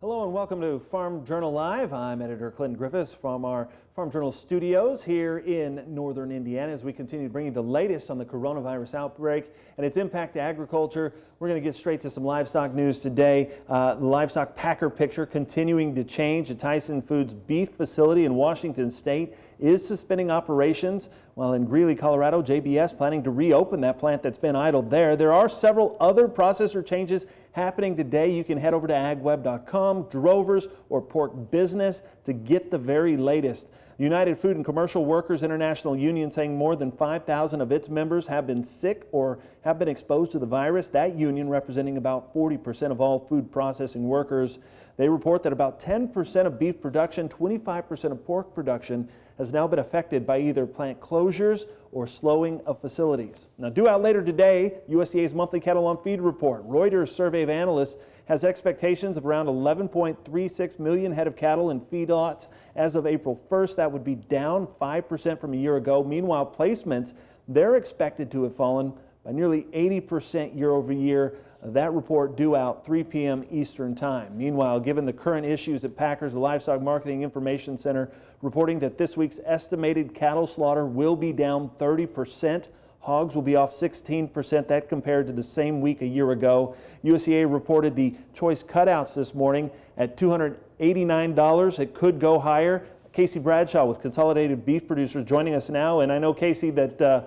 Hello and welcome to Farm Journal Live. I'm editor Clinton Griffiths from our Farm Journal studios here in northern Indiana as we continue to bring you the latest on the coronavirus outbreak and its impact to agriculture. We're going to get straight to some livestock news today. The livestock packer picture continuing to change. The Tyson Foods beef facility in Washington State is suspending operations, while in Greeley, Colorado, JBS planning to reopen that plant that's been idled there. There are several other processor changes happening today. You can head over to agweb.com, Drovers, or Pork Business to get the very latest. United Food and Commercial Workers International Union saying more than 5,000 of its members have been sick or have been exposed to the virus. That union representing about 40% of all food processing workers. They report that about 10% of beef production, 25% of pork production has now been affected by either plant closures or slowing of facilities. Now, due out later today, USDA's monthly cattle on feed report. Reuters survey of analysts has expectations of around 11.36 million head of cattle in feedlots as of April 1st. That would be down 5% from a year ago. Meanwhile, placements, they're expected to have fallen by nearly 80% year over year. That report due out 3 p.m. Eastern Time. Meanwhile, given the current issues at Packers, the Livestock Marketing Information Center reporting that this week's estimated cattle slaughter will be down 30%. Hogs will be off 16%. That compared to the same week a year ago. USDA reported the choice cutouts this morning at $289. It could go higher. Casey Bradshaw with Consolidated Beef Producers joining us now. And I know, Casey, that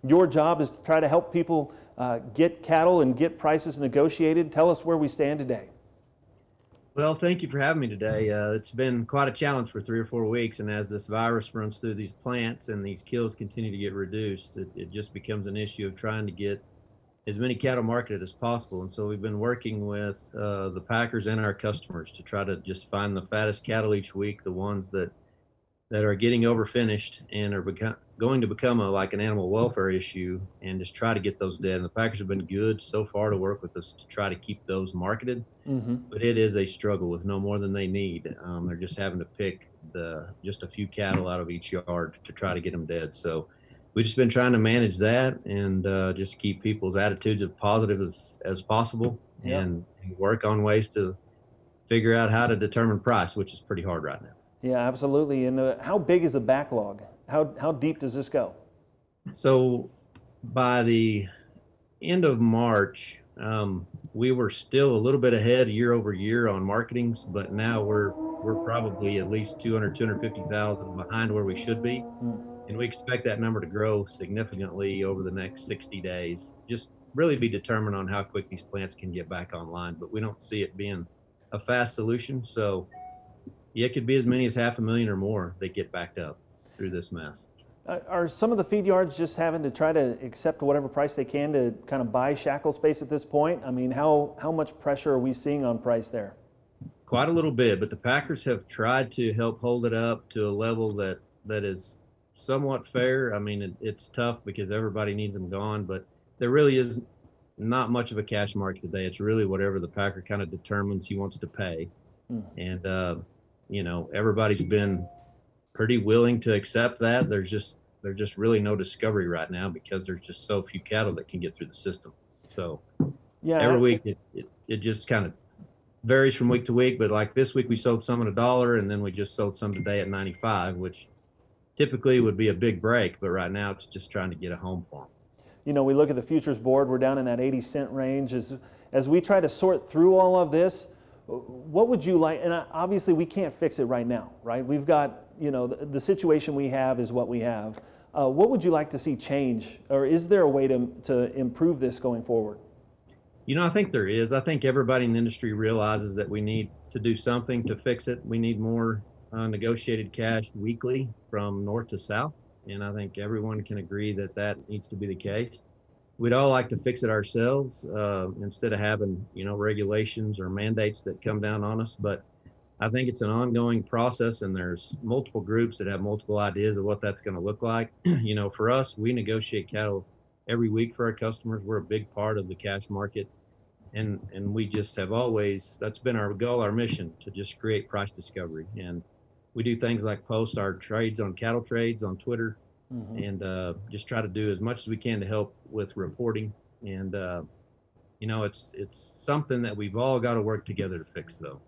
your job is to try to help people get cattle and get prices negotiated. Tell us where we stand today. Well, thank you for having me today. It's been quite a challenge for 3 or 4 weeks, and as this virus runs through these plants and these kills continue to get reduced, it just becomes an issue of trying to get as many cattle marketed as possible. And so we've been working with the packers and our customers to try to just find the fattest cattle each week, the ones that are getting overfinished and are going to become like an animal welfare issue, and just try to get those dead. And the packers have been good so far to work with us to try to keep those marketed. But it is a struggle with no more than they need. They're just having to pick just a few cattle out of each yard to try to get them dead. So we've just been trying to manage that and just keep people's attitudes as positive as possible. Yep. and work on ways to figure out how to determine price, which is pretty hard right now. Yeah, absolutely. And how big is the backlog? How deep does this go? So by the end of March, we were still a little bit ahead year over year on marketings, but now we're probably at least 250,000 behind where we should be. And we expect that number to grow significantly over the next 60 days. Just really be determined on how quick these plants can get back online, but we don't see it being a fast solution. So yeah, it could be as many as 500,000 or more that get backed up through this mess. Are some of the feed yards just having to try to accept whatever price they can to kind of buy shackle space at this point? I mean, how much pressure are we seeing on price there? Quite a little bit, but the packers have tried to help hold it up to a level that is somewhat fair. I mean, it's tough because everybody needs them gone, but there really is not much of a cash market today. It's really whatever the packer kind of determines he wants to pay. And everybody's been pretty willing to accept that. There's just really no discovery right now because there's just so few cattle that can get through the system. So yeah, every week it just kind of varies from week to week. But like this week we sold some at $1, and then we just sold some today at 95, which typically would be a big break. But right now it's just trying to get a home for them. You know, we look at the futures board, we're down in that 80-cent range. As we try to sort through all of this, what would you like? And obviously we can't fix it right now, right? We've got, the situation we have is what we have. What would you like to see change, or is there a way to improve this going forward? I think there is. I think everybody in the industry realizes that we need to do something to fix it. We need more negotiated cash weekly from north to south. And I think everyone can agree that that needs to be the case. We'd all like to fix it ourselves instead of having, regulations or mandates that come down on us. But I think it's an ongoing process, and there's multiple groups that have multiple ideas of what that's going to look like. For us, we negotiate cattle every week for our customers. We're a big part of the cash market. And we just have always, that's been our goal, our mission, to just create price discovery. And we do things like post our trades on cattle trades on Twitter. And just try to do as much as we can to help with reporting. And it's something that we've all got to work together to fix, though.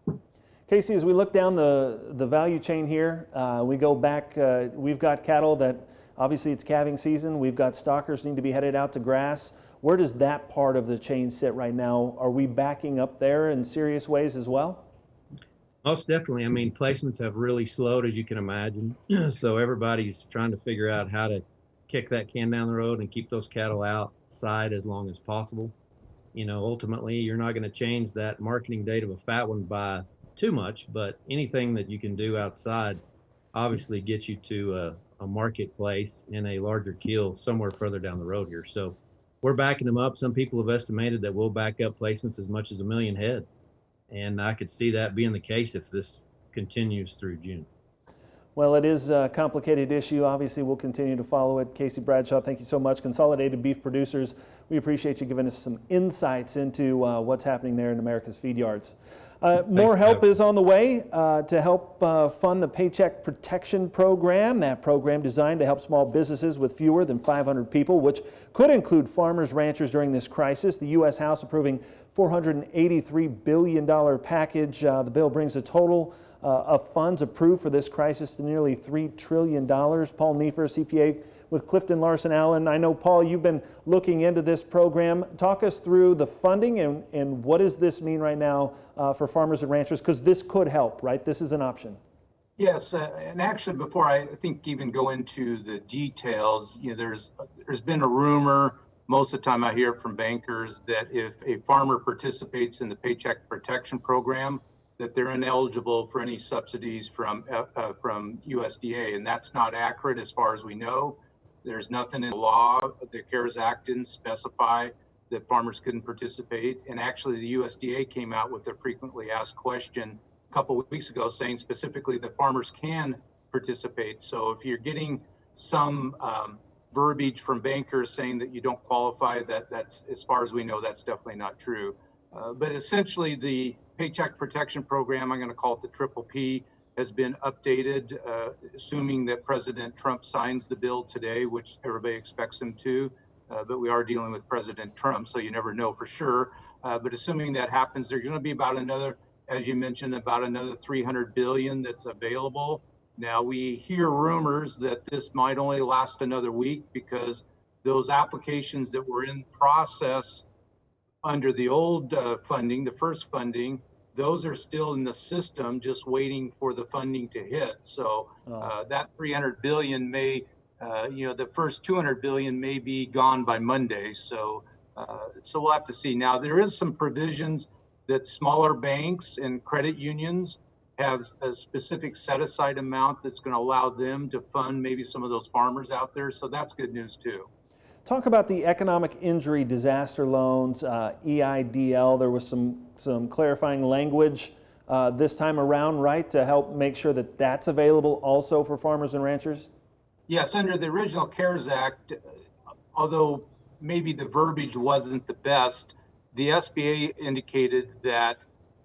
Casey, as we look down the value chain here, we go back, we've got cattle that obviously it's calving season. We've got stockers need to be headed out to grass. Where does that part of the chain sit right now? Are we backing up there in serious ways as well? Most definitely. I mean, placements have really slowed, as you can imagine. So everybody's trying to figure out how to kick that can down the road and keep those cattle outside as long as possible. You know, ultimately, you're not going to change that marketing date of a fat one by too much, but anything that you can do outside obviously gets you to a marketplace in a larger kill somewhere further down the road here. So we're backing them up. Some people have estimated that we'll back up placements as much as 1 million head. And I could see that being the case if this continues through June. Well, it is a complicated issue. Obviously, we'll continue to follow it. Casey Bradshaw, thank you so much. Consolidated Beef Producers, we appreciate you giving us some insights into what's happening there in America's feed yards. More help is on the way to help fund the Paycheck Protection Program. That program designed to help small businesses with fewer than 500 people, which could include farmers, ranchers during this crisis. The U.S. House approving $483 billion package. The bill brings the total of funds approved for this crisis to nearly $3 trillion. Paul Neiffer, CPA with Clifton Larson Allen. I know, Paul, you've been looking into this program. Talk us through the funding and what does this mean right now for farmers and ranchers? Because this could help, right? This is an option. Yes, and actually, before I think even go into the details, you know, there's been a rumor. Most of the time I hear it from bankers that if a farmer participates in the Paycheck Protection Program, that they're ineligible for any subsidies from USDA, and that's not accurate as far as we know. There's nothing in the law. The CARES Act didn't specify that farmers couldn't participate, and actually the USDA came out with a frequently asked question a couple of weeks ago saying specifically that farmers can participate. So if you're getting some verbiage from bankers saying that you don't qualify, that's, as far as we know, that's definitely not true. But essentially the Paycheck Protection Program, I'm going to call it the Triple P, has been updated, assuming that President Trump signs the bill today, which everybody expects him to. But we are dealing with President Trump, so you never know for sure. But assuming that happens, there's going to be about another, as you mentioned, about another $300 billion that's available. Now, we hear rumors that this might only last another week because those applications that were in process under the old funding, the first funding, those are still in the system, just waiting for the funding to hit. So that $300 billion may, the first $200 billion may be gone by Monday. So we'll have to see. Now, there is some provisions that smaller banks and credit unions have a specific set-aside amount that's going to allow them to fund maybe some of those farmers out there. So that's good news too. Talk about the economic injury disaster loans, EIDL. There was some clarifying language this time around, right, to help make sure that that's available also for farmers and ranchers? Yes, under the original CARES Act, although maybe the verbiage wasn't the best, the SBA indicated that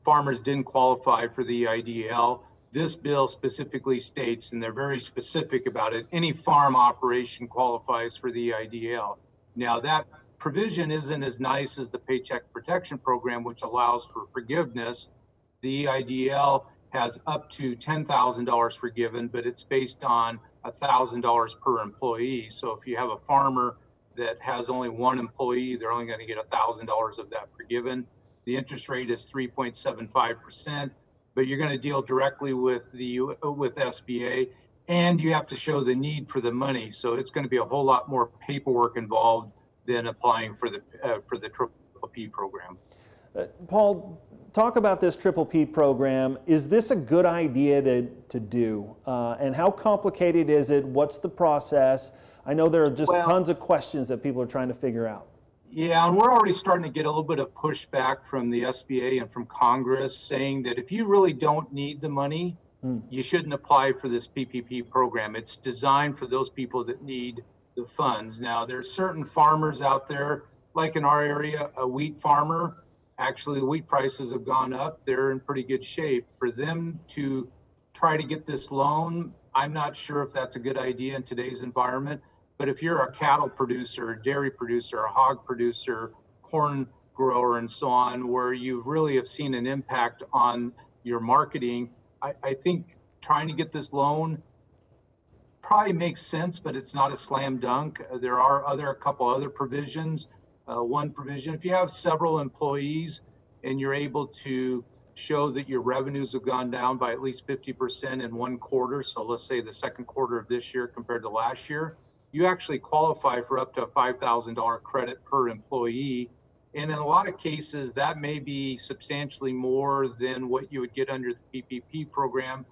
farmers didn't qualify for the EIDL. This bill specifically states, and they're very specific about it, any farm operation qualifies for the EIDL. Now, that provision isn't as nice as the Paycheck Protection Program, which allows for forgiveness. The EIDL has up to $10,000 forgiven, but it's based on $1,000 per employee. So if you have a farmer that has only one employee, they're only going to get $1,000 of that forgiven. The interest rate is 3.75%, but you're going to deal directly with SBA, and you have to show the need for the money. So it's going to be a whole lot more paperwork involved than applying for the Triple P program. Paul, talk about this Triple P program. Is this a good idea to do? And how complicated is it? What's the process? I know there are just tons of questions that people are trying to figure out. Yeah, and we're already starting to get a little bit of pushback from the SBA and from Congress saying that if you really don't need the money, you shouldn't apply for this PPP program. It's designed for those people that need the funds. Now, there's certain farmers out there, like in our area, a wheat farmer. Actually, the wheat prices have gone up. They're in pretty good shape. For them to try to get this loan, I'm not sure if that's a good idea in today's environment. But if you're a cattle producer, a dairy producer, a hog producer, corn grower, and so on, where you really have seen an impact on your marketing. I think trying to get this loan probably makes sense, but it's not a slam dunk. There are a couple other provisions. One provision, if you have several employees and you're able to show that your revenues have gone down by at least 50% in one quarter, so let's say the second quarter of this year compared to last year, you actually qualify for up to a $5,000 credit per employee. And in a lot of cases, that may be substantially more than what you would get under the PPP program.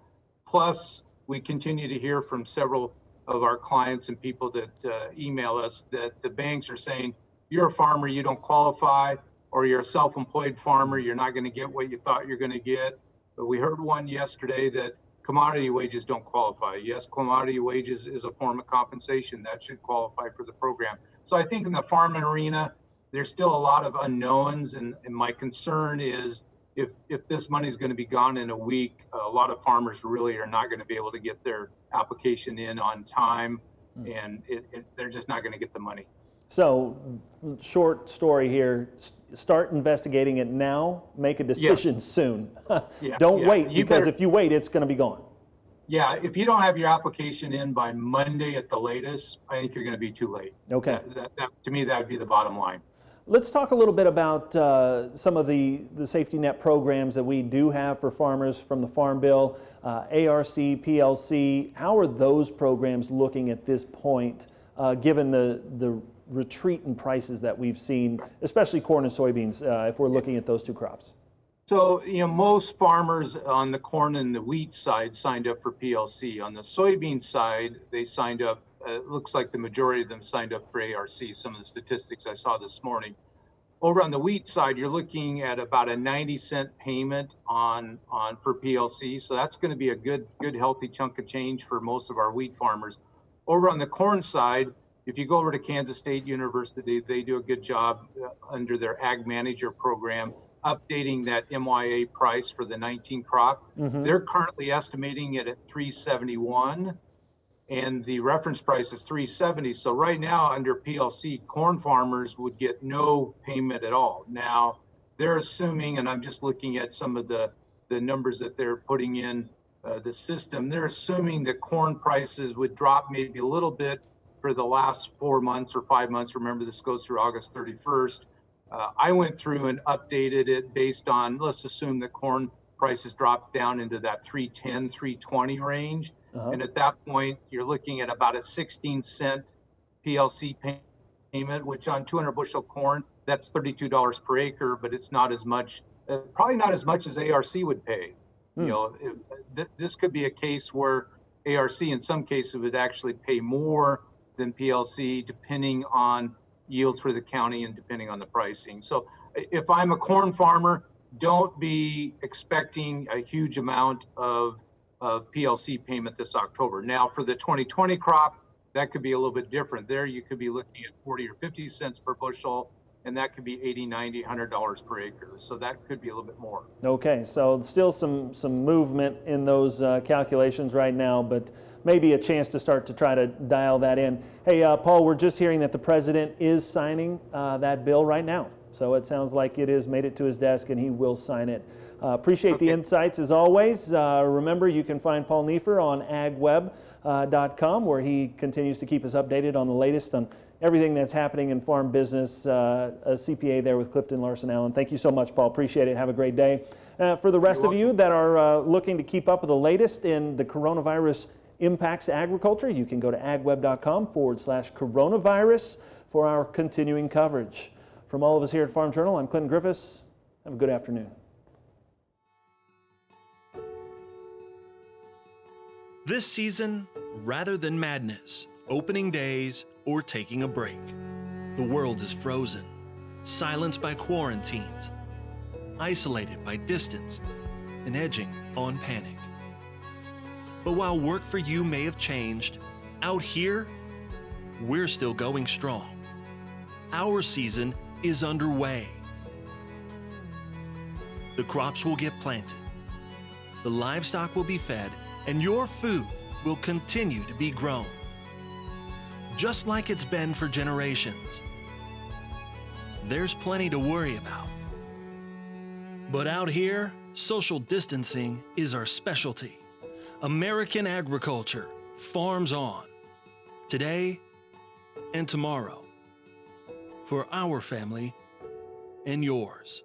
Plus, we continue to hear from several of our clients and people that email us that the banks are saying, you're a farmer, you don't qualify, or you're a self-employed farmer, you're not going to get what you thought you're going to get. But we heard one yesterday that commodity wages don't qualify. Yes, commodity wages is a form of compensation that should qualify for the program. So I think in the farming arena, there's still a lot of unknowns, and my concern is if this money is going to be gone in a week, a lot of farmers really are not going to be able to get their application in on time, and they're just not going to get the money. So, short story here, start investigating it now, make a decision soon. Don't wait, because if you wait, it's going to be gone. Yeah, if you don't have your application in by Monday at the latest, I think you're going to be too late. Okay. To me, that would be the bottom line. Let's talk a little bit about some of the safety net programs that we do have for farmers from the Farm Bill, ARC, PLC. How are those programs looking at this point, given the retreat in prices that we've seen, especially corn and soybeans, if we're looking at those two crops? So, most farmers on the corn and the wheat side signed up for PLC. On the soybean side, they signed up. It looks like the majority of them signed up for ARC, some of the statistics I saw this morning. Over on the wheat side, you're looking at about a 90-cent payment for PLC. So that's going to be a good, healthy chunk of change for most of our wheat farmers. Over on the corn side, if you go over to Kansas State University, they do a good job under their Ag Manager program, updating that MYA price for the 19 crop. They're currently estimating it at $371, and the reference price is $370. So right now under PLC, corn farmers would get no payment at all. Now they're assuming, and I'm just looking at some of the numbers that they're putting in the system, they're assuming that corn prices would drop maybe a little bit for the last 4 months or 5 months. Remember, this goes through August 31st. I went through and updated it based on, let's assume that corn prices dropped down into that 310, 320 range. And at that point, you're looking at about a 16-cent PLC payment, which on 200 bushel corn, that's $32 per acre, but it's not as much, probably not as much as ARC would pay. This could be a case where ARC in some cases would actually pay more than PLC, depending on yields for the county and depending on the pricing. So if I'm a corn farmer, don't be expecting a huge amount of PLC payment this October. Now for the 2020 crop, that could be a little bit different. There you could be looking at 40 or 50 cents per bushel, and that could be $80, $90, $100 per acre. So that could be a little bit more. Okay, so still some movement in those calculations right now, but maybe a chance to start to try to dial that in. Hey, Paul, we're just hearing that the president is signing that bill right now. So it sounds like it has made it to his desk and he will sign it. Appreciate the insights as always. Remember, you can find Paul Neiffer on agweb.com, where he continues to keep us updated on the latest on everything that's happening in farm business. A CPA there with Clifton Larson Allen. Thank you so much, Paul. Appreciate it. Have a great day. For the rest of you that are looking to keep up with the latest in the coronavirus impacts agriculture, you can go to agweb.com/coronavirus for our continuing coverage. From all of us here at Farm Journal, I'm Clinton Griffiths. Have a good afternoon. This season, rather than madness, opening days, or taking a break, the world is frozen, silenced by quarantines, isolated by distance, and edging on panic. But while work for you may have changed, out here, we're still going strong. Our season is underway. The crops will get planted, the livestock will be fed, and your food will continue to be grown, just like it's been for generations. There's plenty to worry about. But out here, social distancing is our specialty. American agriculture farms on, today and tomorrow, for our family and yours.